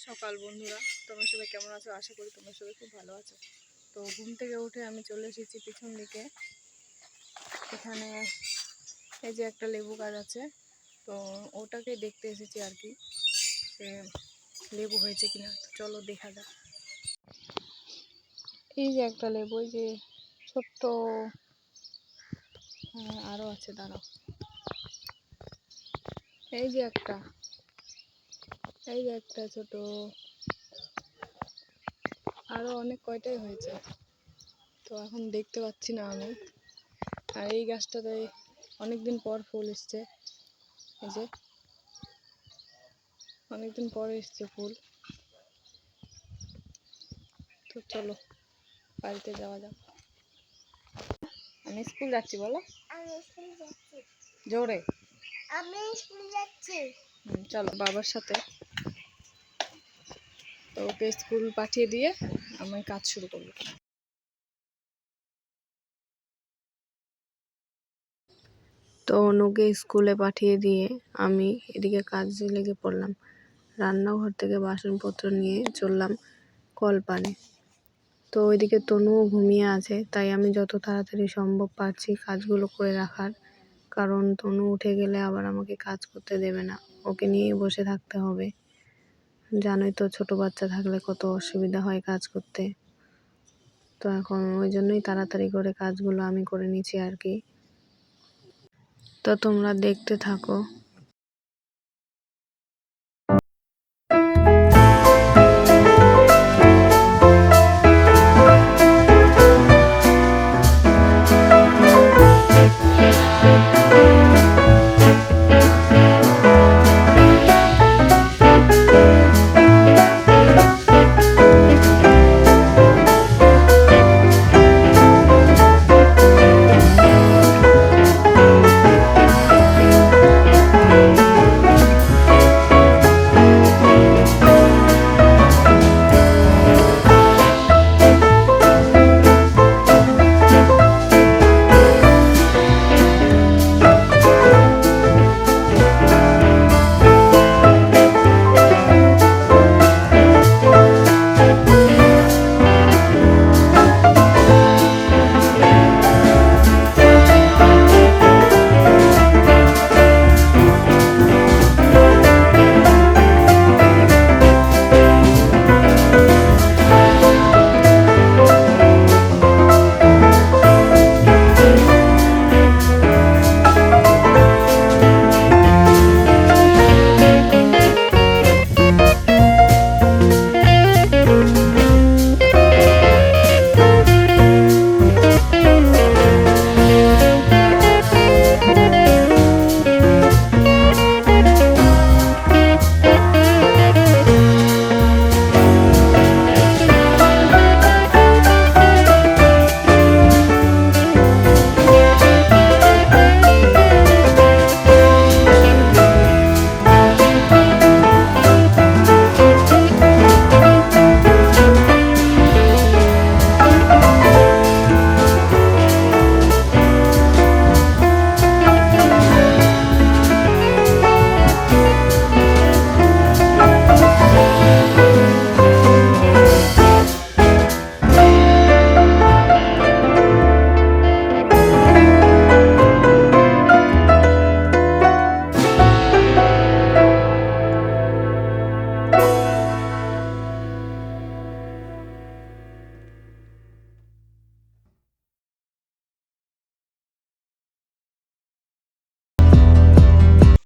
সকাল বন্ধুরা, তোমরা সবাই কেমন আছো? আশা করি তোমরা সবাই খুব ভালো আছো। তো ঘুম থেকে উঠে আমি চলে এসেছি পিছন দিকে। এখানে এই যে একটা লেবু গাছ আছে, তো ওটাকে দেখতে এসেছি আর কি, লেবু হয়েছে কিনা। তো চলো দেখা যাক। এই যে একটা লেবু, এই যে ছোট্ট, আরো আছে, দাঁড়াও। এই যে একটা ছোট, আরো অনেক কয়টাই হয়েছে, তো এখন দেখতে পাচ্ছি না আমি। আর এই গাছটাতে অনেকদিন পর ফুল এসছে, এই যে অনেকদিন পরে এসছে ফুল। তো চলো বাড়িতে যাওয়া যাক। আমি স্কুল যাচ্ছি, বলো। আমি স্কুল যাচ্ছি। জোরে। আমি স্কুল যাচ্ছি। চলো বাবার সাথে। তো ওকে স্কুল পাঠিয়ে দিয়ে আমি কাজ শুরু করবো। তো অনুকে স্কুলে পাঠিয়ে দিয়ে আমি এদিকে কাজে লেগে পড়লাম। রান্নাঘর থেকে বাসনপত্র নিয়ে চললাম কলপারে। তো ওইদিকে তনুও ঘুমিয়ে আছে, তাই আমি যত তাড়াতাড়ি সম্ভব পারছি কাজগুলো করে রাখার, কারণ তনু উঠে গেলে আবার আমাকে কাজ করতে দেবে না, ওকে নিয়েই বসে থাকতে হবে। জানোই তো, ছোট বাচ্চা থাকলে কত অসুবিধা হয় কাজ করতে। তো এখন ওই জন্যই তাড়াতাড়ি করে কাজগুলো আমি করে নিচ্ছি আর কি। তো তোমরা দেখতে থাকো।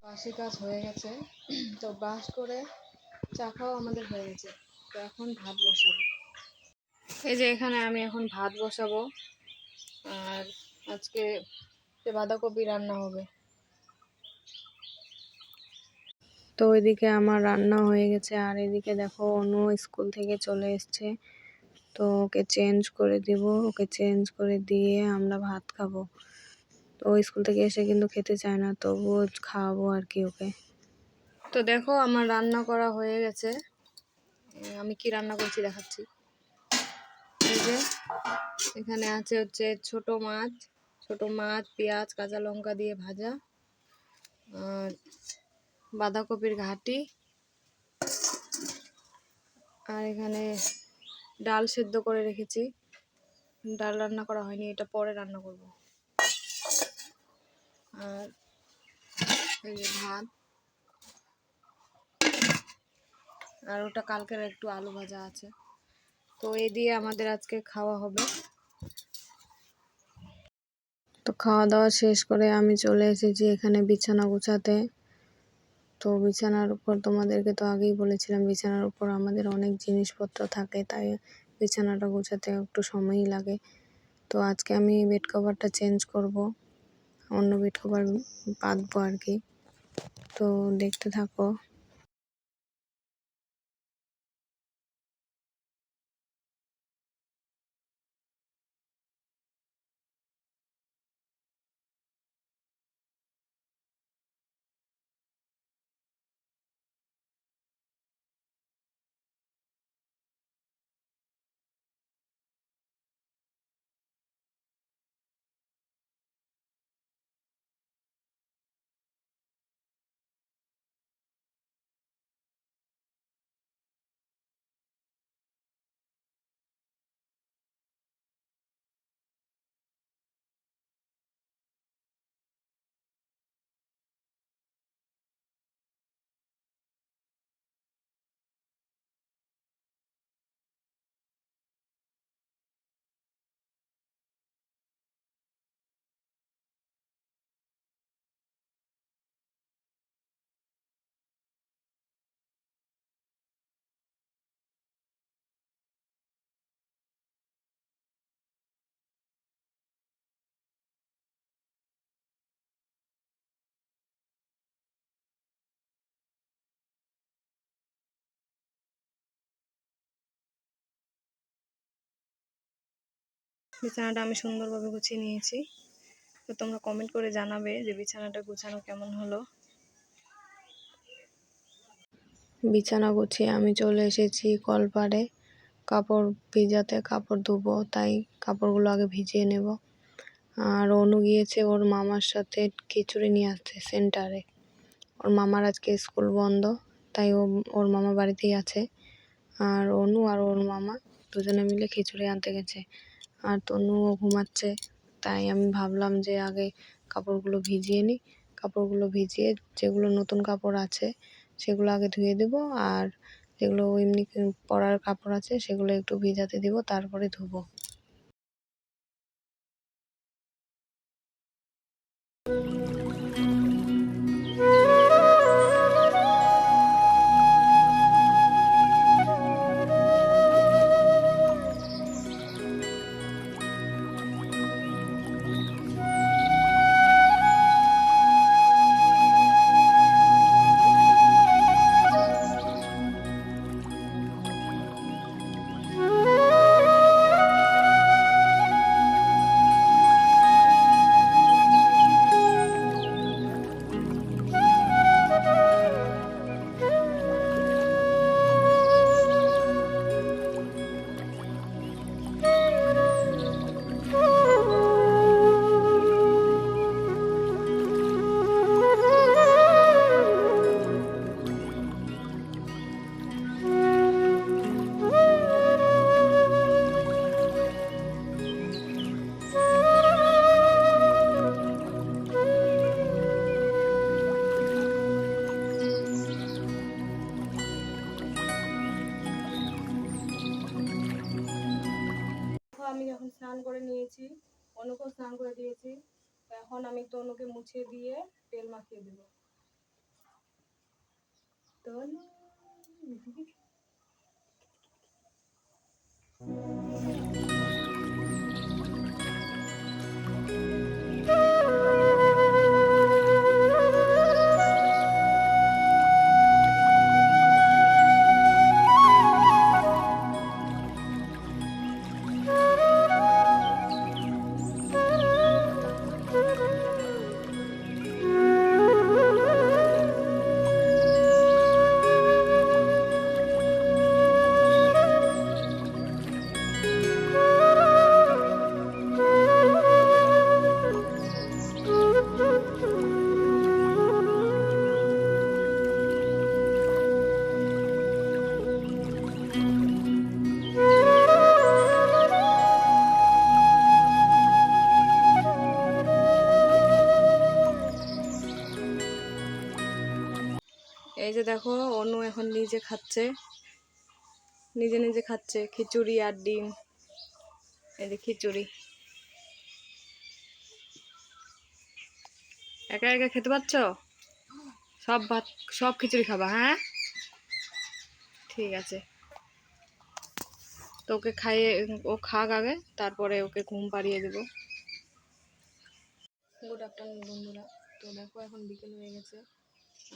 বাসি কাজ হয়ে গেছে, তো ব্রাশ করে চা খাওয়া আমাদের হয়ে গেছে। তো এখন ভাত বসাবো। এই যে এখানে আমি এখন ভাত বসাবো, আর আজকে বাঁধাকপি রান্না হবে। তো ওইদিকে আমার রান্না হয়ে গেছে, আর এদিকে দেখো অনু স্কুল থেকে চলে এসছে। তো ওকে চেঞ্জ করে দিব, ওকে চেঞ্জ করে দিয়ে আমরা ভাত খাবো। তো স্কুল থেকে এসে কিন্তু খেতে চায় না, তবুও খাওয়াবো আর কি ওকে। তো দেখো আমার রান্না করা হয়ে গেছে। আমি কি রান্না করছি দেখাচ্ছি। এই যে এখানে আছে হচ্ছে ছোট মাছ, পেঁয়াজ, কাঁচা লঙ্কা দিয়ে ভাজা, আর বাঁধাকপির ঘাটি, আর এখানে ডাল সেদ্ধ করে রেখেছি, ডাল রান্না করা হয়নি, এটা পরে রান্না করব। আর এই যে ভাত, আর ওটা কালকের একটু আলু ভাজা আছে। তো এই দিয়ে আমাদের আজকে খাওয়া হবে। তো খাওয়া দাওয়া শেষ করে আমি চলে এসেছি এখানে বিছানা গুছাতে। তো বিছানার উপর তোমাদেরকে তো আগেই বলেছিলাম, বিছানার উপর আমাদের অনেক জিনিসপত্র থাকে, তাই বিছানাটা গোছাতে একটু সময়ই লাগে। তো আজকে আমি বেড কভারটা চেঞ্জ করব, অন্য বেড কভার পাতবো আর কি। তো দেখতে থাকো। বিছানাটা আমি সুন্দরভাবে গুছিয়ে নিয়েছি। তো তোমরা কমেন্ট করে জানাবে যে বিছানাটা গুছানো কেমন হলো। বিছানা গুছিয়ে আমি চলে এসেছি কলপাড়ে কাপড় ভিজাতে, কাপড় ধুবো, তাই কাপড়গুলো আগে ভিজিয়ে নেব। আর অনু গিয়েছে ওর মামার সাথে খিচুড়ি নিয়ে আসতে সেন্টারে। ওর মামার আজকে স্কুল বন্ধ, তাই ওর মামা বাড়িতেই আছে। আর অনু আর ওর মামা দুজনে মিলে খিচুড়ি আনতে গেছে। আর তনুও ঘুমাচ্ছে, তাই আমি ভাবলাম যে আগে কাপড়গুলো ভিজিয়ে নিই। কাপড়গুলো ভিজিয়ে যেগুলো নতুন কাপড় আছে সেগুলো আগে ধুয়ে দেবো, আর যেগুলো এমনি পরার কাপড় আছে সেগুলো একটু ভিজাতে দিব, তারপরে ধুবো। আমি যখন স্নান করে নিয়েছি, অনুকেও স্নান করে দিয়েছি, এখন আমি তনুকে মুছে দিয়ে তেল মাখিয়ে দেব। তনু এখন নিজে খাচ্ছে, নিজে নিজে খাচ্ছে খিচুড়ি আর ডিম। এই যে খিচুড়ি, একা একা খেতে পারছ? সব ভাত, সব খিচুড়ি খাবা? হ্যাঁ, ঠিক আছে। তো ওকে খাইয়ে, ও খাক আগে, তারপরে ওকে ঘুম পাড়িয়ে দেবো। গুড আফটারনুন বন্ধুরা। তো দেখো এখন বিকেল হয়ে গেছে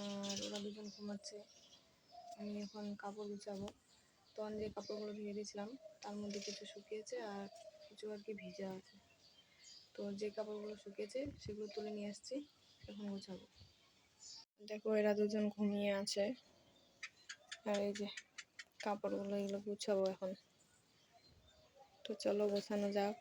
আর ওরা দুজন ঘুমাচ্ছে। আমি এখন কাপড় গুছাবো। তো আমি যে কাপড়গুলো ধুয়ে দিয়েছিলাম তার মধ্যে কিছু শুকিয়েছে আর কিছু আর কি ভিজা আছে। তো যে কাপড়গুলো শুকিয়েছে সেগুলো তুলে নিয়ে আসছি, এখন গুছাবো। দেখো এরা দুজন ঘুমিয়ে আছে আর এই যে কাপড়গুলো, এগুলো গুছাবো এখন। তো চলো গোছানো যাক।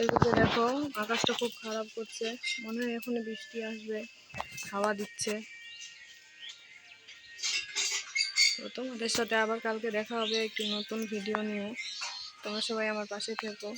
এদিকে দেখো আকাশটা খুব খারাপ করছে, মনে হয় এখনই বৃষ্টি আসবে, হাওয়া দিচ্ছে। তো তোমাদের সাথে আবার কালকে দেখা হবে একটি নতুন ভিডিও নিয়ে। তোমরা সবাই আমার পাশে থেকো।